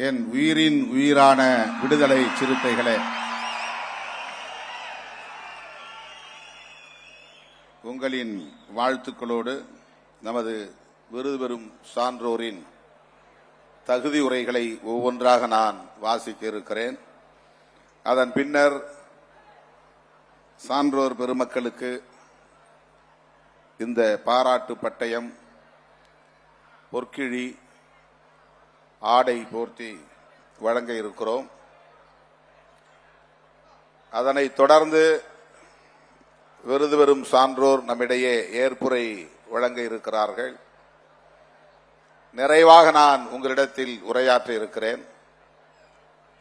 என் உயிரின் உயிரான விடுதலை சிறுத்தைகளே, உங்களின் வாழ்த்துக்களோடு நமது விருது பெறும் சான்றோரின் தகுதி உரைகளை ஒவ்வொன்றாக நான் வாசிக்க இருக்கிறேன். அதன் பின்னர் சான்றோர் பெருமக்களுக்கு இந்த பாராட்டு பட்டயம், பொற்கிழி, ஆடை போர்த்தி வழங்க இருக்கிறோம். அதனைத் தொடர்ந்து விருது பெறும் சான்றோர் நம்மிடையே ஏற்புரை வழங்க இருக்கிறார்கள். நிறைவாக நான் உங்களிடத்தில் உரையாற்ற இருக்கிறேன்.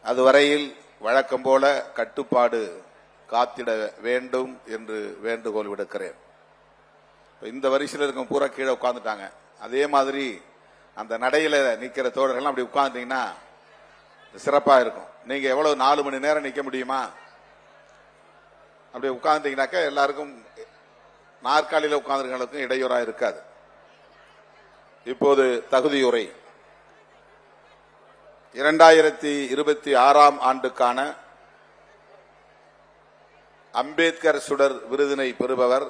அதுவரையில் வழக்கம் போல கட்டுப்பாடு காத்திட வேண்டும் என்று வேண்டுகோள் விடுக்கிறேன். இந்த வரிசையில் இருக்கும் பூரா கீழே உட்கார்ந்துட்டாங்க. அதே மாதிரி அந்த நடையில நிக்கிற தோழர்கள் அப்படி உட்கார்ந்தீங்கன்னா சிறப்பா இருக்கும். நீங்க எவ்வளவு 4 மணி நேரம் நிக்க முடியுமா? அப்படி உட்கார்ந்தீங்கன்னாக்க எல்லாருக்கும் நாற்காலியில உட்கார்ந்துருக்கும் இடையூறா இருக்காது. இப்போது தகுதியுரை. 2026ஆம் ஆண்டுக்கான அம்பேத்கர் சுடர் விருதினை பெறுபவர்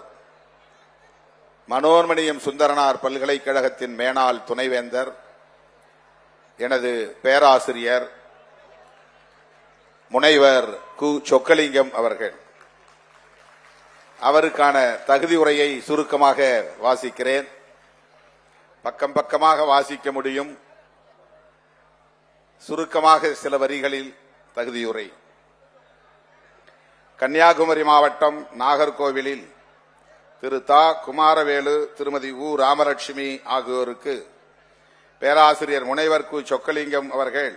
மனோன்மணியம் சுந்தரனார் பல்கலைக்கழகத்தின் மேனாள் துணைவேந்தர், எனது பேராசிரியர் முனைவர் கு. சொக்கலிங்கம் அவர்கள். அவருக்கான தகுதி உரையை சுருக்கமாக வாசிக்கிறேன். பக்கம் பக்கமாக வாசிக்க முடியும். சுருக்கமாக சில வரிகளில் தகுதியுரை. கன்னியாகுமரி மாவட்டம் நாகர்கோவிலில் திரு தா. குமாரவேலு, திருமதி உ. ராமலட்சுமி ஆகியோருக்கு பேராசிரியர் முனைவர் கு. சொக்கலிங்கம் அவர்கள்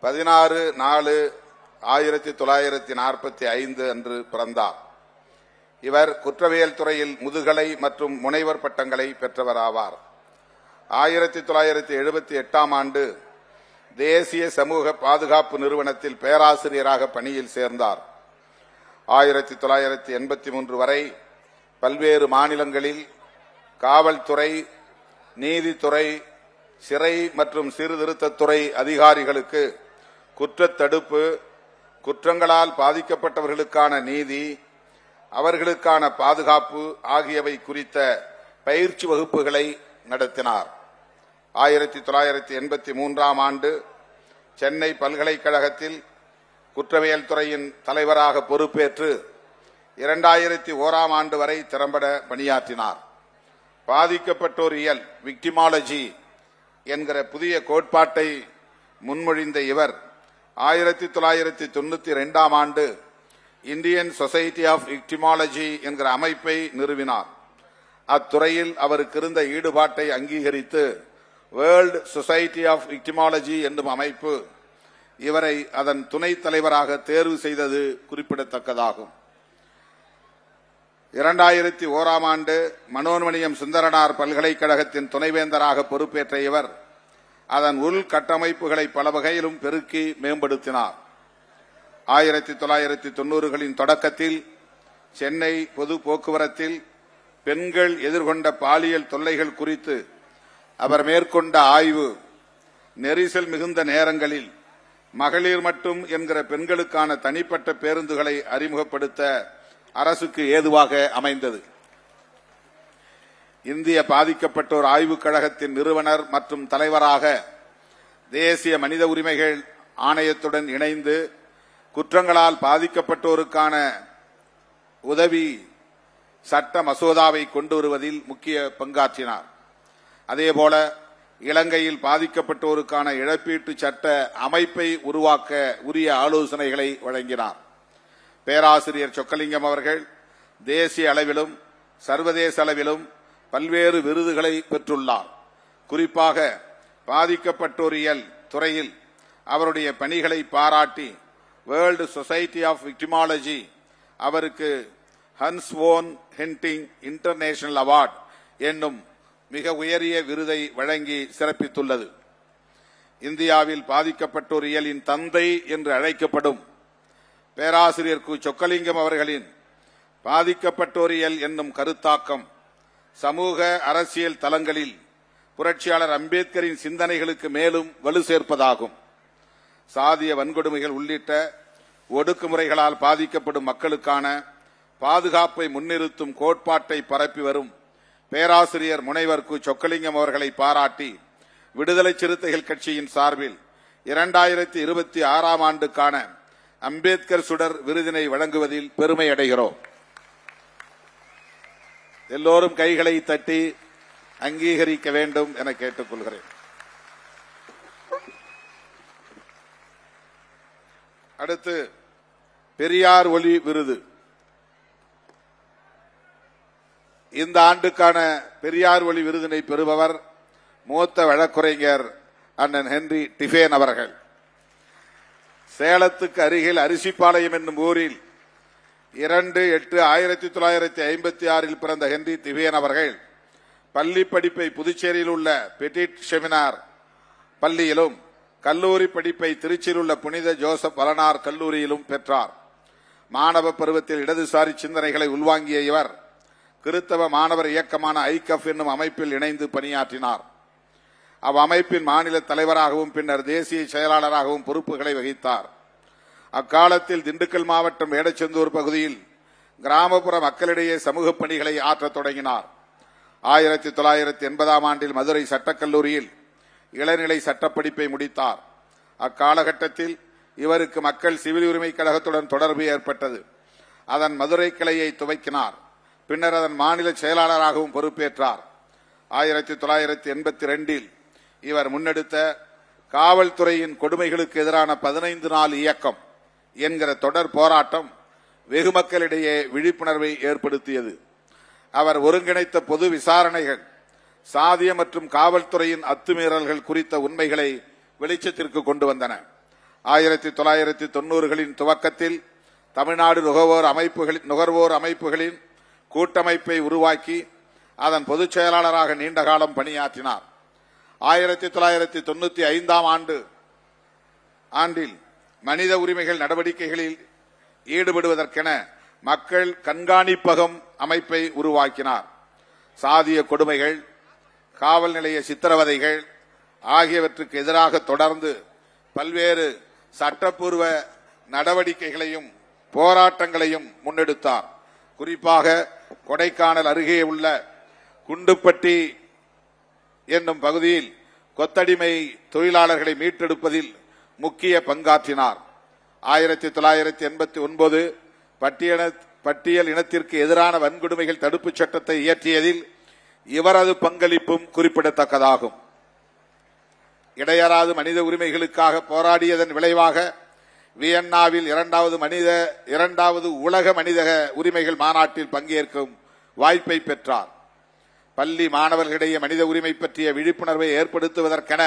16/4/1945 அன்று பிறந்தார். இவர் குற்றவியல் துறையில் முதுகலை மற்றும் முனைவர் பட்டங்களை பெற்றவராவார். 1978ஆம் ஆண்டு தேசிய சமூக பாதுகாப்பு நிறுவனத்தில் பேராசிரியராக பணியில் சேர்ந்தார். 1983 வரை பல்வேறு மாநிலங்களில் காவல்துறை, நீதித்துறை, சிறை மற்றும் சீர்திருத்தத்துறை அதிகாரிகளுக்கு குற்றத்தடுப்பு, குற்றங்களால் பாதிக்கப்பட்டவர்களுக்கான நீதி, அவர்களுக்கான பாதுகாப்பு ஆகியவை குறித்த பயிற்சி வகுப்புகளை நடத்தினார். 1983ஆம் ஆண்டு சென்னை பல்கலைக்கழகத்தில் குற்றவியல் துறையின் தலைவராக பொறுப்பேற்று 2001ஆம் ஆண்டு வரை திறம்பட பணியாற்றினார். பாதிக்கப்பட்டோர் இயல், விக்டிமாலஜி என்கிற புதிய கோட்பாட்டை முன்மொழிந்த இவர் 1992ஆம் ஆண்டு இந்தியன் சொசைட்டி ஆஃப் விக்டிமாலஜி என்கிற அமைப்பை நிறுவினார். அத்துறையில் அவருக்கு இருந்த ஈடுபாட்டை அங்கீகரித்து வேர்ல்ட் சொசைட்டி ஆஃப் விக்டிமாலஜி என்னும் அமைப்பு இவரை அதன் துணைத் தலைவராக தேர்வு செய்தது குறிப்பிடத்தக்கதாகும். 2001ஆம் ஆண்டு மனோன்மணியம் சுந்தரனார் பல்கலைக்கழகத்தின் துணைவேந்தராக பொறுப்பேற்ற இவர் அதன் உள்கட்டமைப்புகளை பல வகையிலும் பெருக்கி மேம்படுத்தினார். 1990களின் தொடக்கத்தில் சென்னை பொது போக்குவரத்தில் பெண்கள் எதிர்கொண்ட பாலியல் தொல்லைகள் குறித்து அவர் மேற்கொண்ட ஆய்வு நெரிசல் மிகுந்த நேரங்களில் மகளிர் மட்டும் என்கிற பெண்களுக்கான தனிப்பட்ட பேருந்துகளை அறிமுகப்படுத்த அரசுக்கு ஏதுவாக அமைந்தது. இந்திய பாதிக்கப்பட்டோர் ஆய்வுக் கழகத்தின் நிறுவனர் மற்றும் தலைவராக தேசிய மனித உரிமைகள் ஆணையத்துடன் இணைந்து குற்றங்களால் பாதிக்கப்பட்டோருக்கான உதவி சட்ட மசோதாவை கொண்டு வருவதில் முக்கிய பங்காற்றினார். அதேபோல இலங்கையில் பாதிக்கப்பட்டோருக்கான இழப்பீட்டு சட்ட அமைப்பை உருவாக்க உரிய ஆலோசனைகளை வழங்கினார். பேராசிரியர் சொக்கலிங்கம் அவர்கள் தேசிய அளவிலும் சர்வதேச அளவிலும் பல்வேறு விருதுகளை பெற்றுள்ளார். குறிப்பாக பாதிக்கப்பட்டோரியல் துறையில் அவருடைய பணிகளை பாராட்டி வேர்ல்டு சொசைட்டி ஆஃப் விக்டிமாலஜி அவருக்கு ஹன்ஸ் வோன் ஹென்டிங் இன்டர்நேஷனல் அவார்டு என்னும் மிக உயரிய விருதை வழங்கி சிறப்பித்துள்ளது. இந்தியாவில் பாதிக்கப்பட்டோரியலின் தந்தை என்று அழைக்கப்படும் பேராசிரியர் கு. சொக்கலிங்கம் அவர்களின் பாதிக்கப்பட்டோரியல் என்னும் கருத்தாக்கம் சமூக அரசியல் தளங்களில் புரட்சியாளர் அம்பேத்கரின் சிந்தனைகளுக்கு மேலும் வலு சேர்ப்பதாகும். சாதிய வன்கொடுமைகள் உள்ளிட்ட ஒடுக்குமுறைகளால் பாதிக்கப்படும் மக்களுக்கான பாதுகாப்பை முன்னிறுத்தும் கோட்பாட்டை பரப்பி வரும் பேராசிரியர் முனைவர் கு. சொக்கலிங்கம் அவர்களை பாராட்டி விடுதலை சிறுத்தைகள் கட்சியின் சார்பில் 2026ஆம் ஆண்டுக்கான அம்பேத்கர் சுடர் விருதினை வழங்குவதில் பெருமை அடைகிறோம். எல்லோரும் கைகளை தட்டி அங்கீகரிக்க வேண்டும் என கேட்டுக்கொள்கிறேன். அடுத்து பெரியார் ஒளி விருது. இந்த ஆண்டுக்கான பெரியார் ஒளி விருதினை பெறுபவர் மூத்த வழக்குரைஞர் அண்ணன் ஹென்றி டிஃபேன் அவர்கள். சேலத்துக்கு அருகில் அரிசிப்பாளையம் என்னும் ஊரில் 2/8/1956 பிறந்த ஹென்றி டிஃபேன் அவர்கள் பள்ளி படிப்பை புதுச்சேரியில் உள்ள பெட்டிட் செமினார் பள்ளியிலும் கல்லூரி படிப்பை திருச்சியில் உள்ள புனித ஜோசப் வளனார் கல்லூரியிலும் பெற்றார். மாணவ பருவத்தில் இடதுசாரி சிந்தனைகளை உள்வாங்கிய இவர் கிறித்தவ மாணவர் இயக்கமான ஐகப் என்னும் அமைப்பில் இணைந்து பணியாற்றினார். அவ்வமைப்பின் மாநில தலைவராகவும் பின்னர் தேசிய செயலாளராகவும் பொறுப்புகளை வகித்தார். அக்காலத்தில் திண்டுக்கல் மாவட்டம் வேடச்செந்தூர் பகுதியில் கிராமப்புற மக்களிடையே சமூக பணிகளை ஆற்றத் தொடங்கினார். 1980ஆம் ஆண்டில் மதுரை சட்டக்கல்லூரியில் இளநிலை சட்டப்படிப்பை முடித்தார். அக்காலகட்டத்தில் இவருக்கு மக்கள் சிவில் உரிமை கழகத்துடன் தொடர்பு ஏற்பட்டது. அதன் மதுரை கிளையை துவக்கினார். பின்னர் அதன் மாநில செயலாளராகவும் பொறுப்பேற்றார். 1982இல் இவர் முன்னெடுத்த காவல்துறையின் கொடுமைகளுக்கு எதிரான 15 நாள் இயக்கம் என்கிற தொடர் போராட்டம் வெகு மக்களிடையே விழிப்புணர்வை ஏற்படுத்தியது. அவர் ஒருங்கிணைத்த பொது விசாரணைகள் சாதிய மற்றும் காவல்துறையின் அத்துமீறல்கள் குறித்த உண்மைகளை வெளிச்சத்திற்கு கொண்டு வந்தன. 1990களின் துவக்கத்தில் தமிழ்நாடு நுகர்வோர் அமைப்புகளின் கூட்டமைப்பை உருவாக்கி அதன் பொதுச் செயலாளராக நீண்ட காலம் பணியாற்றினார். 1995ஆம் ஆண்டில் மனித உரிமைகள் நடவடிக்கைகளில் ஈடுபடுவதற்கென மக்கள் கண்காணிப்பகம் அமைப்பை உருவாக்கினார். சாதிய கொடுமைகள், காவல் நிலைய சித்திரவதைகள் ஆகியவற்றுக்கு எதிராக தொடர்ந்து பல்வேறு சட்டப்பூர்வ நடவடிக்கைகளையும் போராட்டங்களையும் முன்னெடுத்தார். குறிப்பாக கொடைக்கானல் அருகே உள்ள குண்டுப்பட்டி என்னும் பகுதியில் கொத்தடிமை தொழிலாளர்களை மீட்டெடுப்பதில் முக்கிய பங்காற்றினார். 1989 பட்டியல் இனத்திற்கு எதிரான வன்கொடுமைகள் தடுப்புச் சட்டத்தை இயற்றியதில் இவரது பங்களிப்பும் குறிப்பிடத்தக்கதாகும். இடையறாது மனித உரிமைகளுக்காக போராடியதன் விளைவாக வியன்னாவில் 2வது உலக மனித உரிமைகள் மாநாட்டில் பங்கேற்கும் வாய்ப்பை பெற்றார். பள்ளி மாணவர்களிடையே மனித உரிமை பற்றிய விழிப்புணர்வை ஏற்படுத்துவதற்கென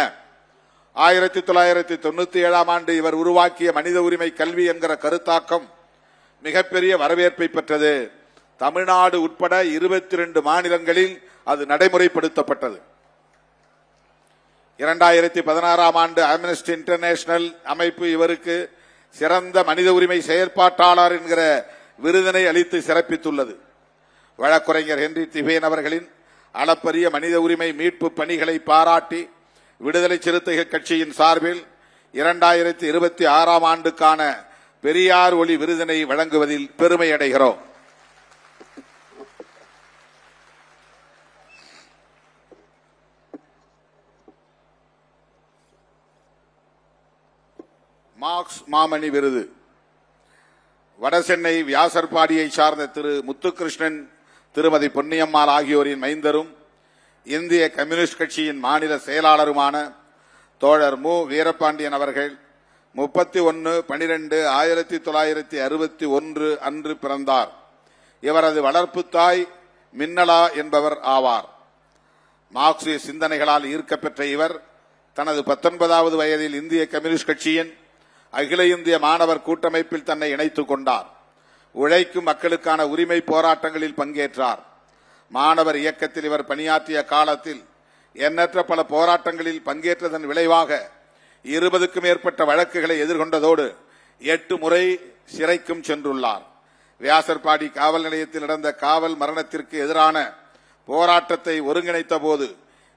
1997ஆம் ஆண்டு இவர் உருவாக்கிய மனித உரிமை கல்வி என்கிற கருத்தாக்கம் மிகப்பெரிய வரவேற்பை பெற்றது. தமிழ்நாடு உட்பட 22 மாநிலங்களில் அது நடைமுறைப்படுத்தப்பட்டது. 2016ஆம் ஆண்டு அம்னஸ்டி இன்டர்நேஷனல் அமைப்பு இவருக்கு சிறந்த மனித உரிமை செயற்பாட்டாளர் என்கிற விருதினை அளித்து சிறப்பித்துள்ளது. வழக்குரைஞர் ஹென்றி டிஃபேன் அவர்களின் அளப்பரிய மனித உரிமை மீட்பு பணிகளை பாராட்டி விடுதலை சிறுத்தைகள் கட்சியின் சார்பில் 2026ஆம் ஆண்டுக்கான பெரியார் ஒளி விருதினை வழங்குவதில் பெருமை அடைகிறோம். மார்க்ஸ் மாமணி விருது. வடசென்னை வியாசர்பாடியை சார்ந்த திரு முத்துகிருஷ்ணன், திருமதி பொன்னியம்மாள் ஆகியோரின் மைந்தரும் இந்திய கம்யூனிஸ்ட் கட்சியின் மாநில செயலாளருமான தோழர் மு. வீரபாண்டியன் அவர்கள் 31/12/1961 அன்று பிறந்தார். இவரது வளர்ப்பு தாய் மின்னலா என்பவர் ஆவார். மார்க்சிய சிந்தனைகளால் ஈர்க்கப்பெற்ற இவர் தனது 19வது வயதில் இந்திய கம்யூனிஸ்ட் கட்சியின் அகில இந்திய மாணவர் கூட்டமைப்பில் தன்னை இணைத்துக் கொண்டார். உழைக்கும் மக்களுக்கான உரிமை போராட்டங்களில் பங்கேற்றார். மாணவர் இயக்கத்தில் இவர் பணியாற்றிய காலத்தில் எண்ணற்ற பல போராட்டங்களில் பங்கேற்றதன் விளைவாக 20க்கும் மேற்பட்ட வழக்குகளை எதிர்கொண்டதோடு 8 முறை சிறைக்கும் சென்றுள்ளார். வியாசர்பாடி காவல் நிலையத்தில் நடந்த காவல் மரணத்திற்கு எதிரான போராட்டத்தை ஒருங்கிணைத்த போது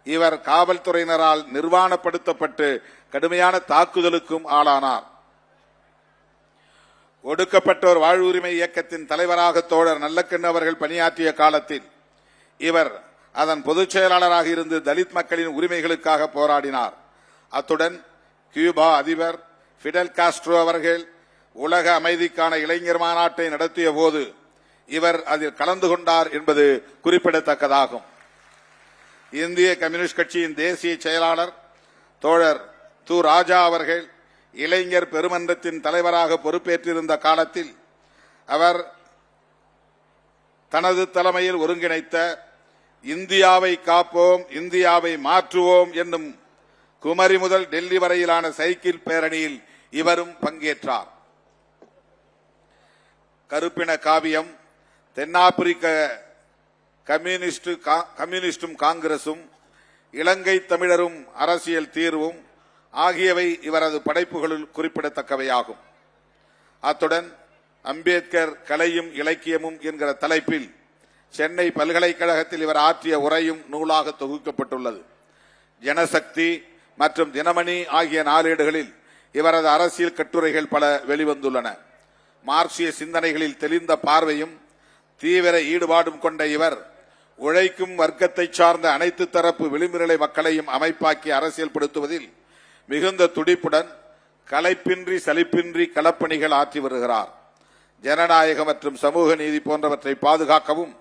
இவர் காவல்துறையினரால் நிர்வாணப்படுத்தப்பட்டு கடுமையான தாக்குதலுக்கும் ஆளானார். ஒடுக்கப்பட்டோர் வாழ்வுரிமை இயக்கத்தின் தலைவராக தோழர் நல்லக்கண்ணு அவர்கள் பணியாற்றிய காலத்தில் இவர் அதன் பொதுச் செயலாளராக இருந்து தலித் மக்களின் உரிமைகளுக்காக போராடினார். அத்துடன் கியூபா அதிபர் பிடல் காஸ்ட்ரோ அவர்கள் உலக அமைதிக்கான இளைஞர் மாநாட்டை நடத்திய போது இவர் அதில் கலந்து கொண்டார் என்பது குறிப்பிடத்தக்கதாகும். இந்திய கம்யூனிஸ்ட் கட்சியின் தேசிய செயலாளர் தோழர் து. ராஜா அவர்கள் இளைஞர் பெருமன்றத்தின் தலைவராக பொறுப்பேற்றிருந்த காலத்தில் அவர் தனது தலைமையில் ஒருங்கிணைத்த இந்தியாவை காப்போம் இந்தியாவை மாற்றுவோம் என்னும் குமரி முதல் டெல்லி வரையிலான சைக்கிள் பேரணியில் இவரும் பங்கேற்றார். கருப்பின காவியம், தென்னாப்பிரிக்க கம்யூனிஸ்டும் காங்கிரசும், இலங்கை தமிழரும் அரசியல் தீர்வும் ஆகியவை இவரது படைப்புகளில் குறிப்பிடத்தக்கவையாகும். அத்துடன் அம்பேத்கர் கலையும் இலக்கியமும் என்கிற தலைப்பில் சென்னை பல்கலைக்கழகத்தில் இவர் ஆற்றிய உரையும் நூலாக தொகுக்கப்பட்டுள்ளது. ஜனசக்தி மற்றும் தினமணி ஆகிய நாளேடுகளில் இவரது அரசியல் கட்டுரைகள் பல வெளிவந்துள்ளன. மார்க்சிய சிந்தனைகளில் தெளிந்த பார்வையும் தீவிர ஈடுபாடும் கொண்ட இவர் உழைக்கும் வர்க்கத்தை சார்ந்த அனைத்து தரப்பு விளிம்புநிலை மக்களையும் அமைப்பாக்கி அரசியல்படுத்துவதில் மிகுந்த துடிப்புடன் களைப்பின்றி சலிப்பின்றி களப்பணிகள் ஆற்றி வருகிறார். ஜனநாயகம் மற்றும் சமூக நீதி போன்றவற்றை பாதுகாக்கவும்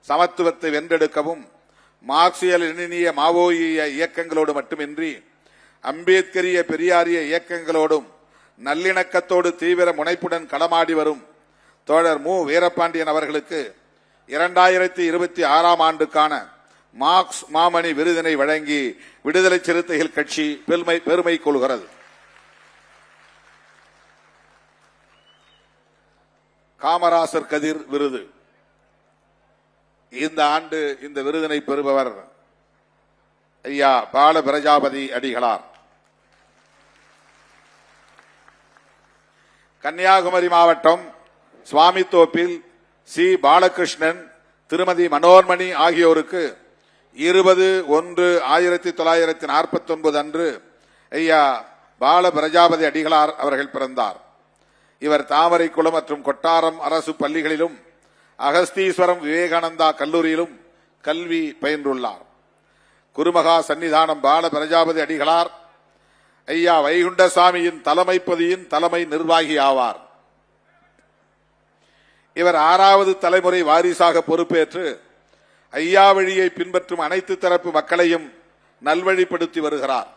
சமத்துவத்தை வென்றெடுக்கவும் மார்க்சிய லெனினிய மாவோயிய இயக்கங்களோடு மட்டுமின்றி அம்பேத்கரிய பெரியாரிய இயக்கங்களோடும் நல்லிணக்கத்தோடு தீவிர முனைப்புடன் களமாடி வரும் தோழர் மு. வீரபாண்டியன் அவர்களுக்கு 2026 ஆண்டுக்கான மார்க்ஸ் மாமணி விருதினை வழங்கி விடுதலை சிறுத்தைகள் கட்சி பெருமை கொள்கிறது. காமராசர் கதிர் விருது. இந்த ஆண்டு இந்த விருதினை பெறுபவர் ஐயா பால பிரஜாபதி அடிகளார். கன்னியாகுமரி மாவட்டம் சுவாமித்தோப்பில் சி. பாலகிருஷ்ணன், திருமதி மனோன்மணி ஆகியோருக்கு 20/1/1949 அன்று ஐயா பால பிரஜாபதி அடிகளார் அவர்கள் பிறந்தார். இவர் தாமரைக்குளம் மற்றும் கொட்டாரம் அரசு பள்ளிகளிலும் அகஸ்தீஸ்வரம் விவேகானந்தா கல்லூரியிலும் கல்வி பயின்றுள்ளார். குருமகா சன்னிதானம் பால பிரஜாபதி அடிகளார் ஐயா வைகுண்டசாமியின் தலைமைப்பதியின் தலைமை நிர்வாகி ஆவார். இவர் 6வது தலைமுறை வாரிசாக பொறுப்பேற்று ஐயா வழியை பின்பற்றும் அனைத்து தரப்பு மக்களையும் நல்வழிப்படுத்தி வருகிறார்.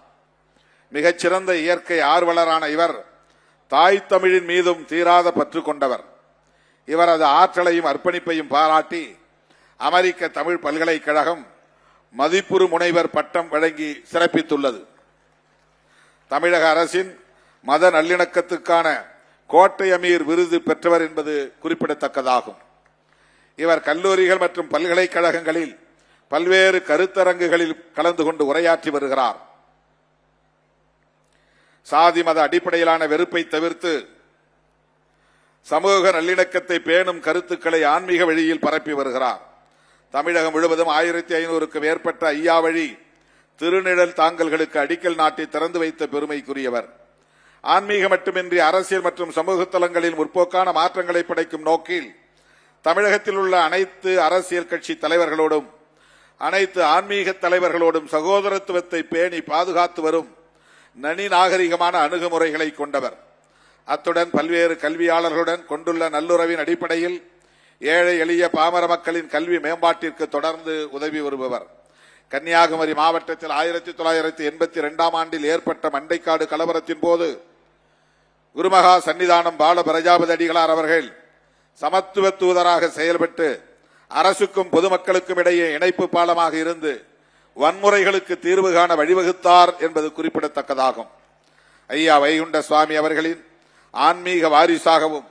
மிகச்சிறந்த இயற்கை ஆர்வலரான இவர் தாய் தமிழின் மீதும் தீராத பற்று கொண்டவர். இவரது ஆற்றலையும் அர்ப்பணிப்பையும் பாராட்டி அமெரிக்க தமிழ் பல்கலைக்கழகம் மதிப்புறு முனைவர் பட்டம் வழங்கி சிறப்பித்துள்ளது. தமிழக அரசின் மத நல்லிணக்கத்துக்கான கோட்டை அமீர் விருது பெற்றவர் என்பது குறிப்பிடத்தக்கதாகும். இவர் கல்லூரிகள் மற்றும் பல்கலைக்கழகங்களில் பல்வேறு கருத்தரங்குகளில் கலந்து கொண்டு உரையாற்றி வருகிறார். சாதி மத அடிப்படையிலான வெறுப்பை தவிர்த்து சமூக நல்லிணக்கத்தை பேணும் கருத்துக்களை ஆன்மீக வழியில் பரப்பி வருகிறார். தமிழகம் முழுவதும் 1500க்கும் மேற்பட்ட ஐயா வழி திருநிழல் தாங்கல்களுக்கு அடிக்கல் நாட்டி திறந்து வைத்த பெருமைக்குரியவர். ஆன்மீக மட்டுமின்றி அரசியல் மற்றும் சமூக தளங்களில் முற்போக்கான மாற்றங்களை படைக்கும் நோக்கில் தமிழகத்தில் உள்ள அனைத்து அரசியல் கட்சி தலைவர்களோடும் அனைத்து ஆன்மீக தலைவர்களோடும் சகோதரத்துவத்தை பேணி பாதுகாத்து வரும் நனி நாகரிகமான அணுகுமுறைகளை கொண்டவர். அத்துடன் பல்வேறு கல்வியாளர்களுடன் கொண்டுள்ள நல்லுறவின் அடிப்படையில் ஏழை எளிய பாமர மக்களின் கல்வி மேம்பாட்டிற்கு தொடர்ந்து உதவி வருபவர். கன்னியாகுமரி மாவட்டத்தில் 1982 ஆண்டில் ஏற்பட்ட மண்டைக்காடு கலவரத்தின் போது குருமகா சன்னிதானம் பால பிரஜாபதி அடிகளார் அவர்கள் சமத்துவ தூதராக செயல்பட்டு அரசுக்கும் பொதுமக்களுக்கும் இடையே இணைப்பு பாலமாக இருந்து வன்முறைகளுக்கு தீர்வு காண வழிவகுத்தார் என்பது குறிப்பிடத்தக்கதாகும். ஐயா வைகுண்ட சுவாமி அவர்களின் ஆன்மீக வாரிசாகவும்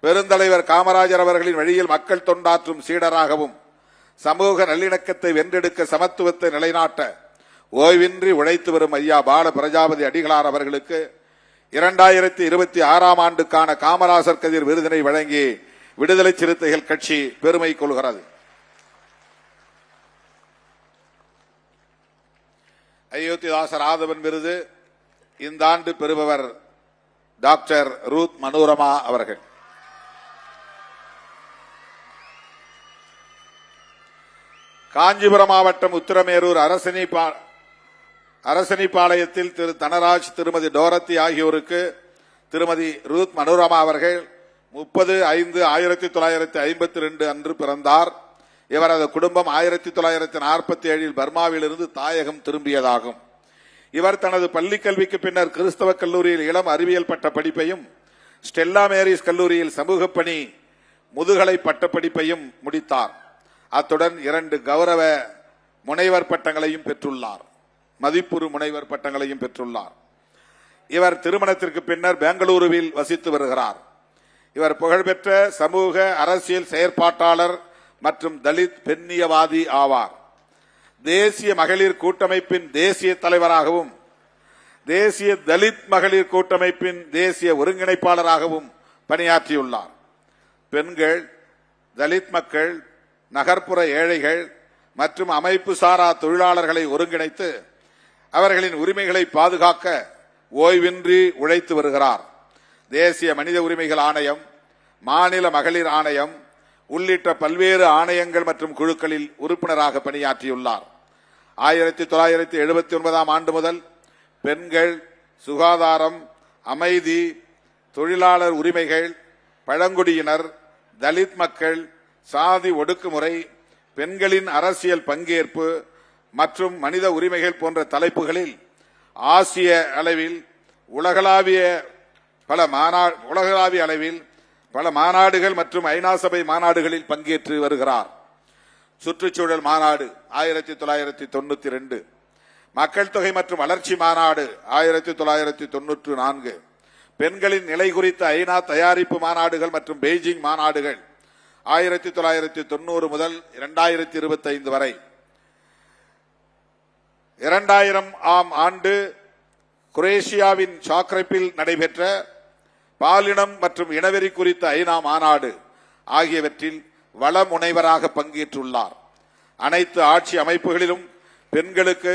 பெருந்தலைவர் காமராஜர் அவர்களின் வழியில் மக்கள் தொண்டாற்றும் சீடராகவும் சமூக நல்லிணக்கத்தை வென்றெடுக்க சமத்துவத்தை நிலைநாட்ட ஓய்வின்றி உழைத்து வரும் ஐயா பால பிரஜாபதி அடிகளார் அவர்களுக்கு 2026 ஆண்டுக்கான காமராசர் கதிர் விருதினை வழங்கி விடுதலை சிறுத்தைகள் கட்சி பெருமை கொள்கிறது. அயோத்திதாசர் ஆதவன் விருது இந்த ஆண்டு பெறுபவர் டாக்டர் ரூத் மனோரமா அவர்கள். காஞ்சிபுரம் மாவட்டம் உத்திரமேரூர் அரசனிபாளையத்தில் திரு தனராஜ், திருமதி டோரத்தி ஆகியோருக்கு திருமதி ரூத் மனோரமா அவர்கள் 30/5/1952 அன்று பிறந்தார். இவரது குடும்பம் 1947 பர்மாவிலிருந்து தாயகம் திரும்பியதாகும். இவர் தனது பள்ளி கல்விக்கு பின்னர் கிறிஸ்தவ கல்லூரியில் இளம் அறிவியல் பட்ட படிப்பையும், ஸ்டெல்லா மேரிஸ் கல்லூரியில் சமூக பணி முதுகலை பட்ட படிப்பையும் முடித்தார். அத்துடன் 2 கௌரவ முனைவர் பட்டங்களையும் பெற்றுள்ளார். மதிப்புறு முனைவர் பட்டங்களையும் பெற்றுள்ளார். இவர் திருமணத்திற்கு பின்னர் பெங்களூருவில் வசித்து வருகிறார். இவர் புகழ்பெற்ற சமூக அரசியல் செயற்பாட்டாளர் மற்றும் தலித் பெண்ணியவாதி ஆவார். தேசிய மகளிர் கூட்டமைப்பின் தேசிய தலைவராகவும், தேசிய தலித் மகளிர் கூட்டமைப்பின் தேசிய ஒருங்கிணைப்பாளராகவும் பணியாற்றியுள்ளார். பெண்கள், தலித் மக்கள், நகர்ப்புற ஏழைகள் மற்றும் அமைப்பு சாரா தொழிலாளர்களை ஒருங்கிணைத்து அவர்களின் உரிமைகளை பாதுகாக்க ஓய்வின்றி உழைத்து வருகிறார். தேசிய மனித உரிமைகள் ஆணையம், மாநில மகளிர் ஆணையம் உள்ளிட்ட பல்வேறு ஆணையங்கள் மற்றும் குழுக்களில் உறுப்பினராக பணியாற்றியுள்ளார். 1979 ஆண்டு முதல் பெண்கள், சுகாதாரம், அமைதி, தொழிலாளர் உரிமைகள், பழங்குடியினர், தலித் மக்கள், சாதி ஒடுக்குமுறை, பெண்களின் அரசியல் பங்கேற்பு மற்றும் மனித உரிமைகள் போன்ற தலைப்புகளில் ஆசிய அளவில் உலகளாவிய அளவில் பல மாநாடுகள் மற்றும் ஐநா சபை மாநாடுகளில் பங்கேற்று வருகிறார். சுற்றுச்சூழல் மாநாடு 1992, மக்கள் தொகை மற்றும் வளர்ச்சி மாநாடு 1994, பெண்களின் நிலை குறித்த ஐநா தயாரிப்பு மாநாடுகள் மற்றும் பெய்ஜிங் மாநாடுகள் 1990 முதல் 2025 வரை. 2000 ஆண்டு குரேஷியாவின் சாக்ரெப்பில் நடைபெற்ற பாலினம் மற்றும் இனவெறி குறித்த ஐநா மாநாடு ஆகியவற்றில் வள முனைவராக பங்கேற்றுள்ளார். அனைத்து ஆட்சி அமைப்புகளிலும் பெண்களுக்கு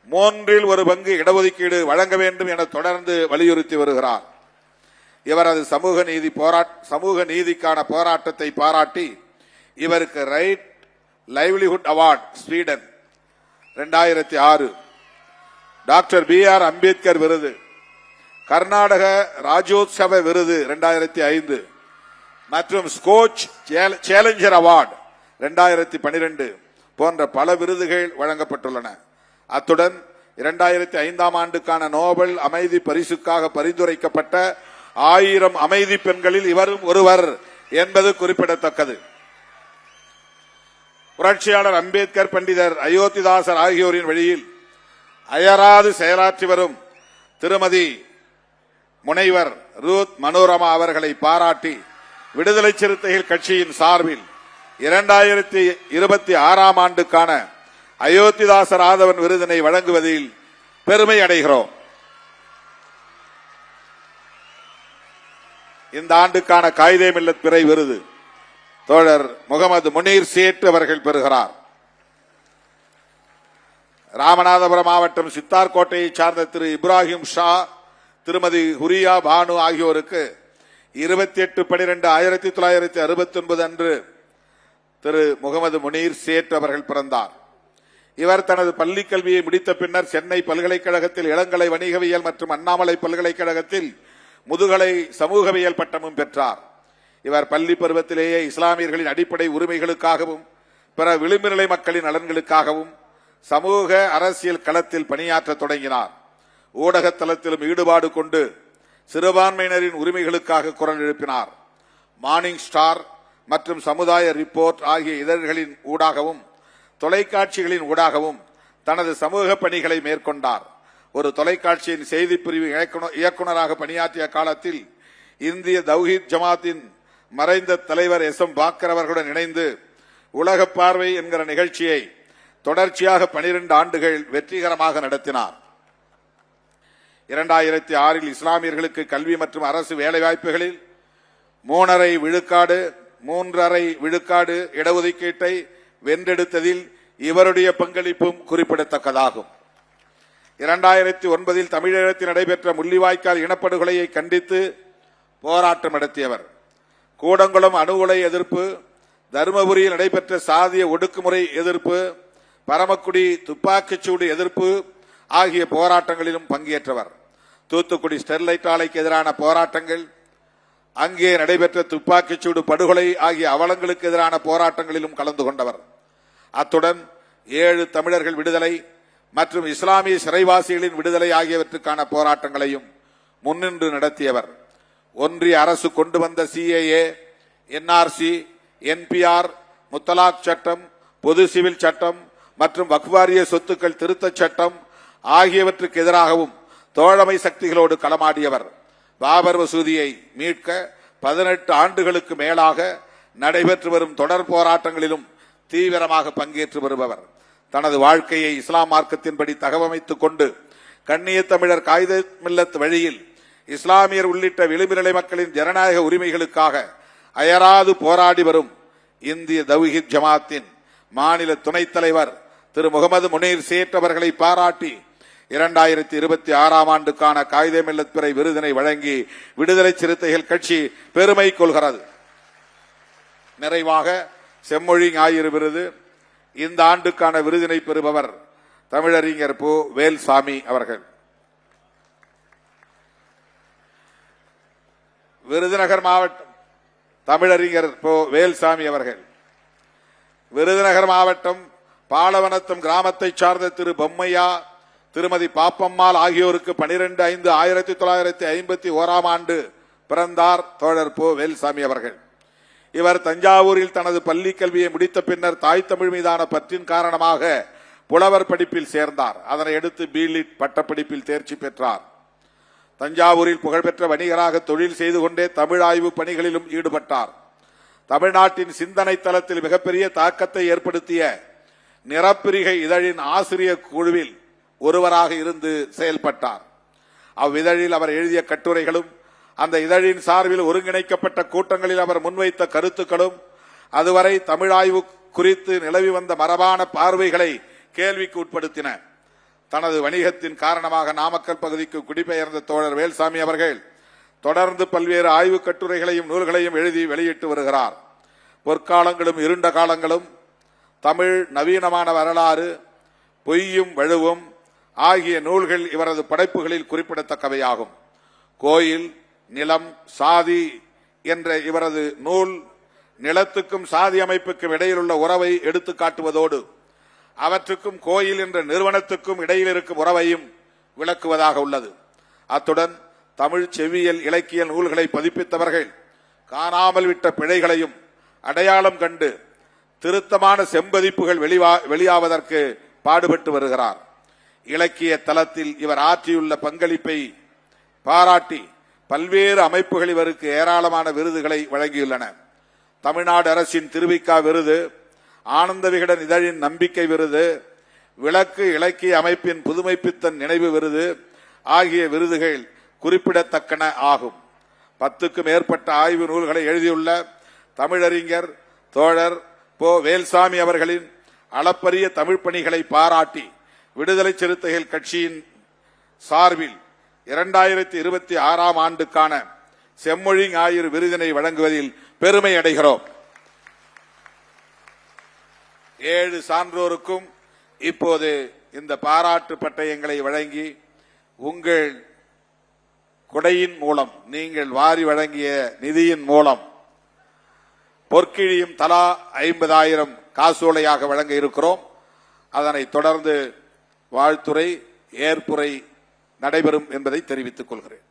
1/3 இடஒதுக்கீடு வழங்க வேண்டும் என தொடர்ந்து வலியுறுத்தி வருகிறார். இவரது சமூக நீதிக்கான போராட்டத்தை பாராட்டி இவருக்கு right livelihood award Sweden 2006, doctor BR Ambedkar விருது, கர்நாடக ராஜ்யோத்சவ விருது 2005 மற்றும் ஸ்கோச் சேலஞ்சர் அவார்டு 2012 போன்ற பல விருதுகள் வழங்கப்பட்டுள்ளன. அத்துடன் 2005 ஆண்டுக்கான நோபல் அமைதி பரிசுக்காக பரிந்துரைக்கப்பட்ட 1000 அமைதி பெண்களில் இவரும் ஒருவர் என்பது குறிப்பிடத்தக்கது. புரட்சியாளர் அம்பேத்கர், பண்டிதர் அயோத்திதாசர் ஆகியோரின் வழியில் அயராது செயலாற்றி வரும் திருமதி முனைவர் ரூத் மனோரமா அவர்களை பாராட்டி விடுதலை சிறுத்தைகள் கட்சியின் சார்பில் 2026 ஆண்டுக்கான அயோத்திதாசர் ஆதவன் விருதினை வழங்குவதில் பெருமை அடைகிறோம். இந்த ஆண்டுக்கான காயிதே மில்லத் பிறை விருது தோழர் முகமது முனீர் சேட் அவர்கள் பெறுகிறார். ராமநாதபுரம் மாவட்டம் சித்தார்கோட்டையை சார்ந்த திரு இப்ராஹிம் ஷா, திருமதி ஹுரியா பானு ஆகியோருக்கு 28/12/1969 அன்று திரு முகமது முனீர் சேட் அவர்கள் பிறந்தார். இவர் தனது பள்ளி கல்வியை முடித்த பின்னர் சென்னை பல்கலைக்கழகத்தில் இளங்கலை வணிகவியல் மற்றும் அண்ணாமலை பல்கலைக்கழகத்தில் முதுகலை சமூகவியல் பட்டமும் பெற்றார். இவர் பள்ளி பருவத்திலேயே இஸ்லாமியர்களின் அடிப்படை உரிமைகளுக்காகவும் பிற விளிம்பு நிலை மக்களின் நலன்களுக்காகவும் சமூக அரசியல் களத்தில் பணியாற்ற தொடங்கினார். ஊடக தளத்திலும் ஈடுபாடு கொண்டு சிறுபான்மையினரின் உரிமைகளுக்காக குரல் எழுப்பினார். மார்னிங் ஸ்டார் மற்றும் சமுதாய ரிப்போர்ட் ஆகிய இதழ்களின் ஊடாகவும் தொலைக்காட்சிகளின் ஊடாகவும் தனது சமூக பணிகளை மேற்கொண்டார். ஒரு தொலைக்காட்சியின் செய்தி பிரிவு இயக்குநராக பணியாற்றிய காலத்தில் இந்திய தௌஹீத் ஜமாத்தின் மறைந்த தலைவர் SM பாக்கர் அவர்களுடன் இணைந்து உலக பார்வை என்கிற நிகழ்ச்சியை தொடர்ச்சியாக 12 ஆண்டுகள் வெற்றிகரமாக நடத்தினார். 2006 இஸ்லாமியர்களுக்கு கல்வி மற்றும் அரசு வேலைவாய்ப்புகளில் 3.5 விழுக்காடு இடஒதுக்கீட்டை வென்றெடுத்ததில் இவருடைய பங்களிப்பும் குறிப்பிடத்தக்கதாகும். 2009 தமிழகத்தில் நடைபெற்ற முள்ளிவாய்க்கால் இனப்படுகொலையை கண்டித்து போராட்டம் நடத்தியவர். கூடங்குளம் அணு உலை எதிர்ப்பு, தருமபுரியில் நடைபெற்ற சாதிய ஒடுக்குமுறை எதிர்ப்பு, பரமக்குடி துப்பாக்கிச்சூடு எதிர்ப்பு ஆகிய போராட்டங்களிலும் பங்கேற்றவர். தூத்துக்குடி ஸ்டெர்லைட் ஆலைக்கு எதிரான போராட்டங்கள், அங்கே நடைபெற்ற துப்பாக்கிச்சூடு படுகொலை ஆகிய அவலங்களுக்கு எதிரான போராட்டங்களிலும் கலந்து கொண்டவர். அத்துடன் 7 தமிழர்கள் விடுதலை மற்றும் இஸ்லாமிய சிறைவாசிகளின் விடுதலை ஆகியவற்றுக்கான போராட்டங்களையும் முன்னின்று நடத்தியவர். ஒன்றிய அரசு கொண்டு வந்த CAA, NRC, NPR, முத்தலாக் சட்டம், பொது சிவில் சட்டம் மற்றும் வக்ஃப் சொத்துக்கள் திருத்தச் சட்டம் ஆகியவற்றுக்கு எதிராகவும் தோழமை சக்திகளோடு களமாடியவர். பாபர் மசூதியை மீட்க 18 ஆண்டுகளுக்கு மேலாக நடைபெற்று வரும் தொடர் போராட்டங்களிலும் தீவிரமாக பங்கேற்று வருபவர். தனது வாழ்க்கையை இஸ்லாம் மார்க்கத்தின்படி தகவமைத்துக் கொண்டு கண்ணிய தமிழர் காயிதே மில்லத் வழியில் இஸ்லாமியர் உள்ளிட்ட விளிம்புநிலை மக்களின் ஜனநாயக உரிமைகளுக்காக அயராது போராடி வரும் இந்திய தவ்ஹீத் ஜமாத்தின் மாநில துணைத் தலைவர் திரு முகமது முனீர் சேட் அவர்களை பாராட்டி 2026ஆம் ஆண்டுக்கான காயிதே மில்லத் பிறை விருதினை வழங்கி விடுதலை சிறுத்தைகள் கட்சி பெருமை கொள்கிறது. நிறைவாக செம்மொழி ஞாயிறு விருது இந்த ஆண்டுக்கான விருதினை பெறுபவர் தமிழறிஞர் போ வேல்சாமி அவர்கள். விருதுநகர் மாவட்டம் தமிழறிஞர் போ வேல்சாமி அவர்கள். விருதுநகர் மாவட்டம் பாலவனத்தம் கிராமத்தை சார்ந்த திரு பொம்மையா, திருமதி பாப்பம்மாள் ஆகியோருக்கு 12/5/1951ஆம் ஆண்டு பிறந்தார் தோழர் போ வேல்சாமி அவர்கள். இவர் தஞ்சாவூரில் தனது பள்ளி கல்வியை முடித்த பின்னர் தாய் தமிழ் மீதான பற்றின் காரணமாக புலவர் படிப்பில் சேர்ந்தார். அதனை அடுத்து B.Litt பட்டப்படிப்பில் தேர்ச்சி பெற்றார். தஞ்சாவூரில் புகழ்பெற்ற வணிகராக தொழில் செய்து கொண்டே தமிழ் ஆய்வு பணிகளிலும் ஈடுபட்டார். தமிழ்நாட்டின் சிந்தனை தளத்தில் மிகப்பெரிய தாக்கத்தை ஏற்படுத்திய நிறப்பிரிகை இதழின் ஆசிரியர் குழுவில் ஒருவராக இருந்து செயல்பட்டார். அவ்விதழில் அவர் எழுதிய கட்டுரைகளும் அந்த இதழின் சார்பில் ஒருங்கிணைக்கப்பட்ட கூட்டங்களில் அவர் முன்வைத்த கருத்துக்களும் அதுவரை தமிழ் ஆய்வு குறித்து நிலவி வந்த மரபான பார்வைகளை கேள்விக்கு உட்படுத்தின. தனது வணிகத்தின் காரணமாக நாமக்கல் பகுதிக்கு குடிபெயர்ந்த தோழர் வேல்சாமி அவர்கள் தொடர்ந்து பல்வேறு ஆய்வு கட்டுரைகளையும் நூல்களையும் எழுதி வெளியிட்டு வருகிறார். பொற்காலங்களும் இருண்ட காலங்களும், தமிழ் நவீனமான வரலாறு, பொய்யும் வழுவும் ஆகிய நூல்கள் இவரது படைப்புகளில் குறிப்பிடத்தக்கவையாகும். கோயில், நிலம், சாதி என்ற இவரது நூல் நிலத்துக்கும் சாதி அமைப்புக்கும் இடையில் உள்ள உறவை எடுத்து காட்டுவதோடு அவற்றுக்கும் கோயில் என்ற நிறுவனத்துக்கும் இடையில் இருக்கும் உறவையும் விளக்குவதாக உள்ளது. அத்துடன் தமிழ் செவ்வியல் இலக்கிய நூல்களை பதிப்பித்தவர்கள் காணாமல் விட்ட பிழைகளையும் அடையாளம் கண்டு திருத்தமான செம்பதிப்புகள் வெளியாவதற்கு பாடுபட்டு வருகிறார். இலக்கிய தளத்தில் இவர் ஆற்றியுள்ள பங்களிப்பை பாராட்டி பல்வேறு அமைப்புகள் இவருக்கு ஏராளமான விருதுகளை வழங்கியுள்ளன. தமிழ்நாடு அரசின் திருவிக்கா விருது, ஆனந்த விகடன் இதழின் நம்பிக்கை விருது, விளக்கு இலக்கிய அமைப்பின் புதுமைப்பித்தன் நினைவு விருது ஆகிய விருதுகள் குறிப்பிடத்தக்கன ஆகும். 10க்கும் மேற்பட்ட ஆய்வு நூல்களை எழுதியுள்ள தமிழறிஞர் தோழர் போ வேல்சாமி அவர்களின் அளப்பரிய தமிழ் பணிகளை பாராட்டி விடுதலை சிறுத்தைகள் கட்சியின் சார்பில் 2026ஆம் ஆண்டுக்கான செம்மொழி ஞாயிறு விருதினை வழங்குவதில் பெருமை அடைகிறோம். 7 சான்றோருக்கும் இப்போது இந்த பாராட்டு பட்டயங்களை வழங்கி உங்கள் கொடையின் மூலம், நீங்கள் வாரி வழங்கிய நிதியின் மூலம் பொற்கிழியும் தலா 50,000 காசோலையாக வழங்க இருக்கிறோம். அதனைத் தொடர்ந்து வாழ்த்துரை, ஏற்புரை நடைபெறும் என்பதை தெரிவித்துக் கொள்கிறேன்.